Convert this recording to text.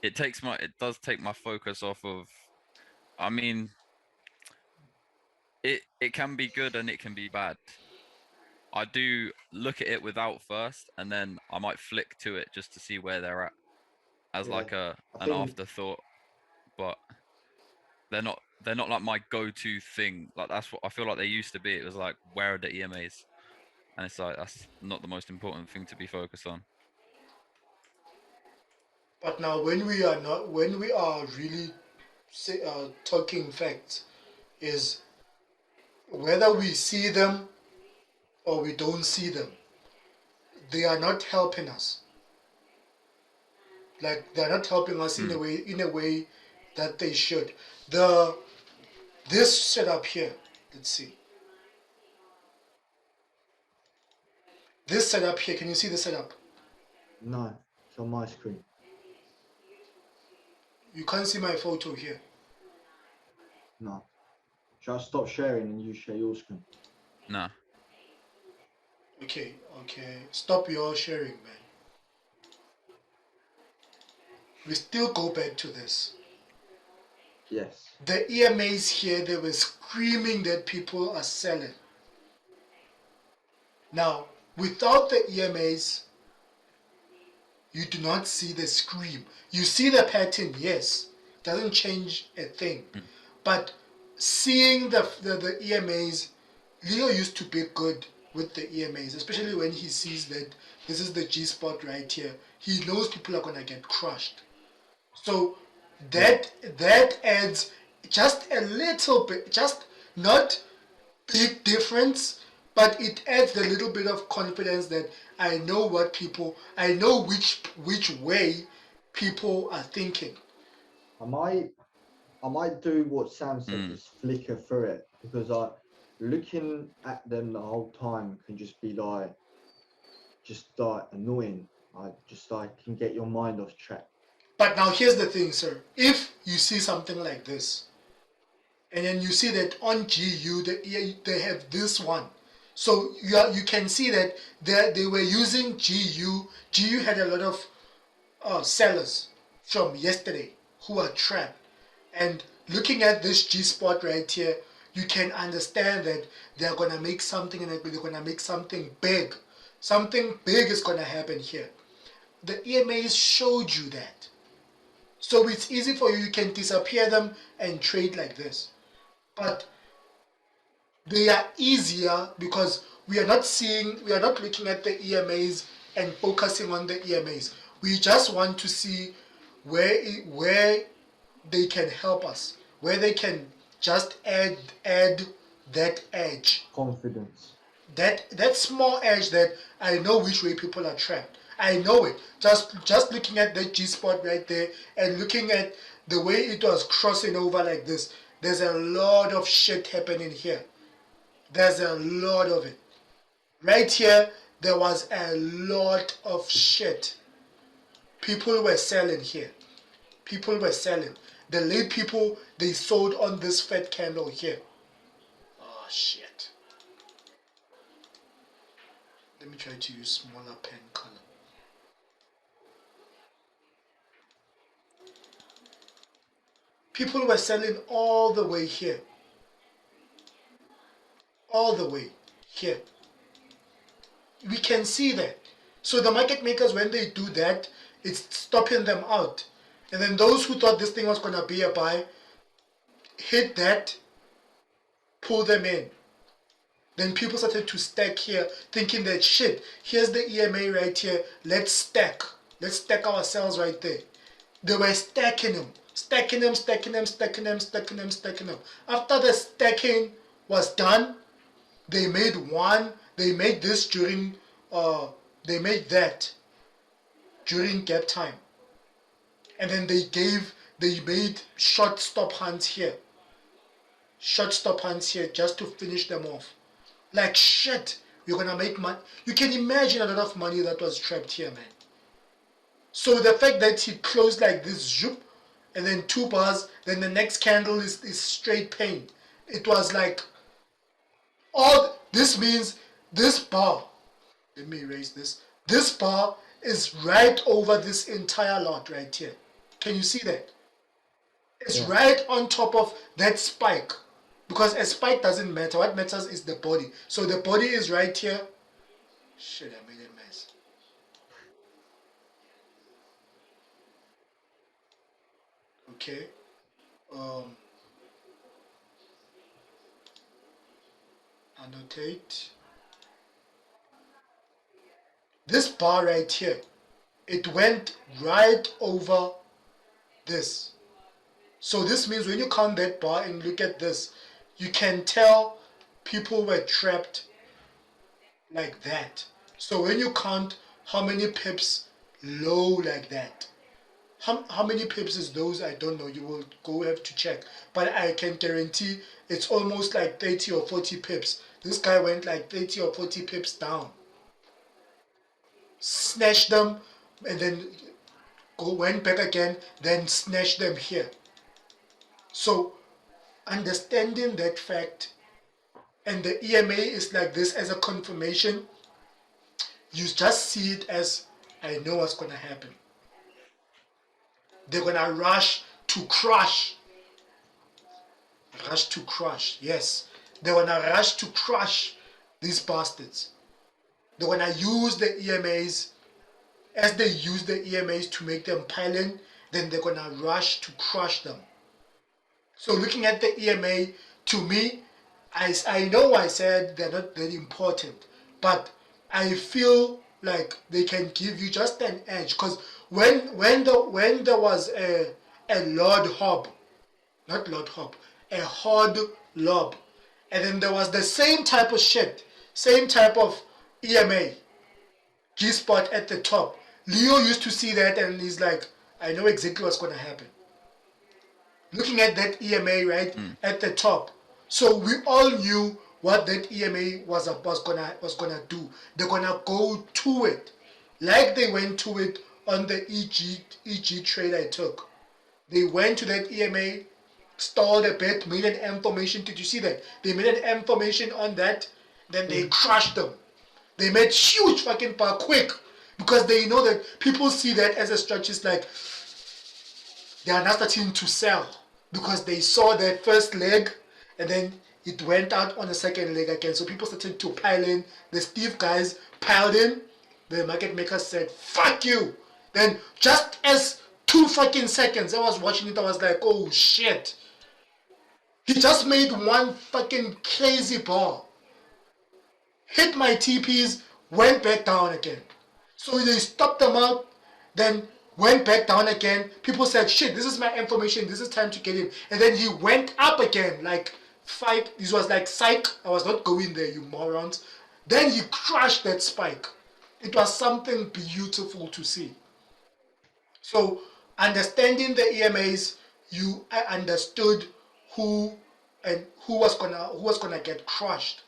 it does take my focus off of. I mean, it can be good and it can be bad. I do look at it without first, and then I might flick to it just to see where they're at as Yeah, like I an think afterthought. But they're not like my go-to thing. Like that's what I feel like they used to be. It was like, where are the EMAs? And it's like that's not the most important thing to be focused on. But now, when we are really talking facts, is whether we see them or we don't see them, they are not helping us. Like they're not helping us Hmm. in a way that they should. The this setup here, let's see. This setup here, can you see the setup? no, it's on my screen. You can't see my photo here. No. Should I stop sharing and you share your screen? Nah. Okay, okay. Stop your sharing, man. We still go back to this. Yes. The EMAs here, they were screaming that people are selling. Now, without the EMAs, you do not see the scream. You see the pattern, yes. Doesn't change a thing. Hmm. But seeing the EMAs, Leo used to be good with the EMAs, especially when he sees that this is the G spot right here. He knows people are gonna get crushed. So Yeah. that adds just a little bit, just not big difference, but it adds a little bit of confidence that I know which way people are thinking. I might I might do what Sam said, Hmm. just flicker through it because I looking at them the whole time can just be like annoying. I just like can get your mind off track. But now here's the thing, sir. If you see something like this, and then you see that on GU they have this one, so you can see that they were using GU. GU had a lot of sellers from yesterday who are trapped. And looking at this G spot right here, you can understand that they're gonna make something and they're gonna make something big. Something big is gonna happen here. The EMAs showed you that. So it's easy for you, you can disappear them and trade like this. But they are easier because we are not looking at the EMAs and focusing on the EMAs. We just want to see where they can help us, where they can just add that edge, Confidence. that small edge that I know which way people are trapped. I know it. Just looking at that G spot right there and looking at the way it was crossing over like this, there's a lot of shit happening here. There's a lot of it. Right here, there was a lot of shit. People were selling here. People were selling. The late people, they sold on this fat candle here. Oh shit. Let me try to use smaller pen color. People were selling all the way here. All the way here. We can see that. So the market makers, when they do that, it's stopping them out. And then those who thought this thing was going to be a buy, hit that, pull them in. Then people started to stack here, thinking that shit, here's the EMA right here, let's stack. Let's stack ourselves right there. They were stacking them, stacking them, stacking them, stacking them, stacking them, stacking them. After the stacking was done, they made one, they made this during, they made that during gap time. And then they made short stop hunts here. Short stop hunts here just to finish them off. Like shit, we're gonna make money. You can imagine a lot of money that was trapped here, man. So the fact that he closed like this, zoop, and then 2 bars, then the next candle is straight pain. It was like all this means this bar. Let me erase this. This bar is right over this entire lot right here. Can you see that? It's Yeah. right on top of that spike. Because a spike doesn't matter. What matters is the body. So the body is right here. Shit, I made a mess. Okay. Annotate. This bar right here, it went right over this. So this means when you count that bar and look at this, you can tell people were trapped like that. So when you count how many pips low like that, how many pips is those? I don't know. You will go have to check. But I can guarantee it's almost like 30 or 40 pips. This guy went like 30 or 40 pips down. Snatched them and then went back again, then snatched them here. So understanding that fact, and the EMA is like this as a confirmation, you just see it as, I know what's going to happen. They're going to rush to crush. Rush to crush, yes. They're going to rush to crush these bastards. They're going to use the EMAs. As they use the EMAs to make them pile in, then they're going to rush to crush them. So looking at the EMA, to me, I know I said they're not very important, but I feel like they can give you just an edge. Because when there was a Lord Hob, not Lord Hob, a Horde Lob, and then there was the same type of shit, same type of EMA, G-spot at the top. Leo used to see that and he's like, I know exactly what's going to happen. Looking at that EMA right at the top, so we all knew what that EMA was gonna do. They're gonna go to it, like they went to it on the EG trade I took. They went to that EMA, stalled a bit, made an information. Did you see that? They made an information on that, then they crushed them. They made huge fucking power quick because they know that people see that as a strategist, like they are not starting to sell because they saw that first leg and then it went out on the second leg again. So people started to pile in. The Steve guys piled in. The market maker said, fuck you. Then just as 2 fucking seconds I was watching it, I was like, oh shit. He just made one fucking crazy ball. Hit my TPs, went back down again. So they stopped them out, then went back down again. People said, shit, this is my information, this is time to get in. And then he went up again, like 5, this was like psych, I was not going there, you morons. Then he crushed that spike. It was something beautiful to see. So understanding the EMAs, I understood who was gonna get crushed.